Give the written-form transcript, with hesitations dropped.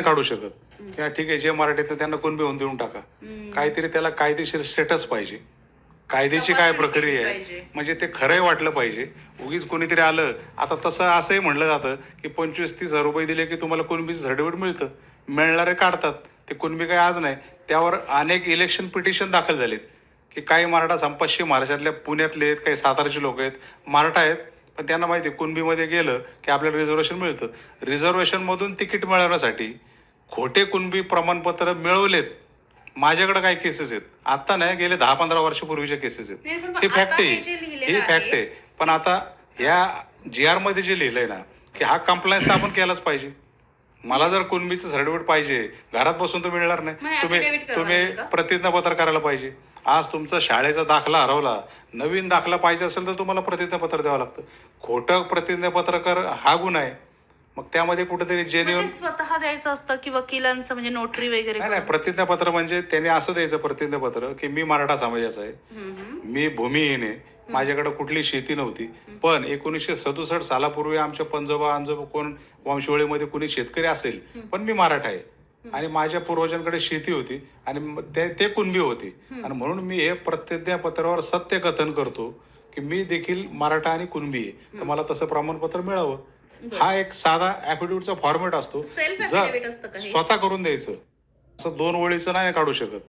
काढू शकत किंवा ठीक आहे जे मराठीत आहे त्यांना कुणबी होऊन देऊन टाका. काहीतरी त्याला कायदेशीर स्टेटस पाहिजे. कायद्याची काय तपासणी केली प्रक्रिया आहे पाहिजे. म्हणजे ते खरंय वाटलं पाहिजे. उगीच कोणीतरी आलं आता तसं असंही म्हणलं जातं की 25-30 हजार रुपये दिले की तुम्हाला कुणबीचं सर्टिफिकेट मिळतं. मिळणारे काढतात. ते कुणबी काही आज नाही. त्यावर अनेक इलेक्शन पिटिशन दाखल झालेत की काही मराठा पश्चिम महाराष्ट्रातल्या पुण्यातले आहेत, काही सातारचे लोक आहेत, मराठा आहेत, पण त्यांना माहिती आहे कुणबीमध्ये गेलं की आपल्याला रिझर्वेशन मिळतं. रिझर्वेशनमधून तिकीट मिळवण्यासाठी खोटे कुणबी प्रमाणपत्र मिळवलेत. माझ्याकडे काही केसेस आहेत. आत्ता नाही, गेले 10-15 वर्षापूर्वीच्या केसेस आहेत. नाही, पण हे आता फॅक्ट आहे. हे जे लिहिलेलं ही आहे, फॅक्ट आहे. पण आता या GR मध्ये जे लिहिलंय ना की हा कंप्लायन्स तर आपण केलाच पाहिजे. मला जर कुणबीचं सर्टिफिकेट पाहिजे, घरात बसून तर मिळणार नाही. मग तुम्ही affidavit करावं तुम्ही लागेल का? प्रतिज्ञापत्र करायला पाहिजे. आज तुमचा शाळेचा दाखला हरवला, नवीन दाखला पाहिजे असेल तर तुम्हाला प्रतिज्ञापत्र द्यावं लागतं. खोटं प्रतिज्ञापत्र कर हा गुन्हा आहे. मग त्यामध्ये कुठेतरी मग जेन्युइन ते स्वतः द्यायचं असतं की वकिलांचं म्हणजे नोटरी वगैरे नाही नाही, करून? प्रतिज्ञापत्र म्हणजे त्याने असं द्यायचं प्रतिज्ञापत्र की मी मराठा समाजाचा आहे, मी भूमिहीन आहे, माझ्याकडे कुठली शेती नव्हती, पण 1967 सालापूर्वी आमच्या पंजोबा अंजोबा कोण वंशवळीमध्ये कुणी शेतकरी असेल, पण मी मराठा आहे आणि माझ्या पूर्वजांकडे शेती होती आणि ते कुणबी होते आणि म्हणून मी हे प्रतिज्ञापत्रावर सत्य कथन करतो की मी देखील मराठा आणि कुणबी आहे, तर मला तसं प्रमाणपत्र मिळावं. हा एक साधा ॲफिडेव्हिटचा फॉर्मॅट असतो. सेल्फ जर affidavit असतं का हे? स्वतः करून द्यायचं, असं 2 ओळीचं नाही काढू शकत.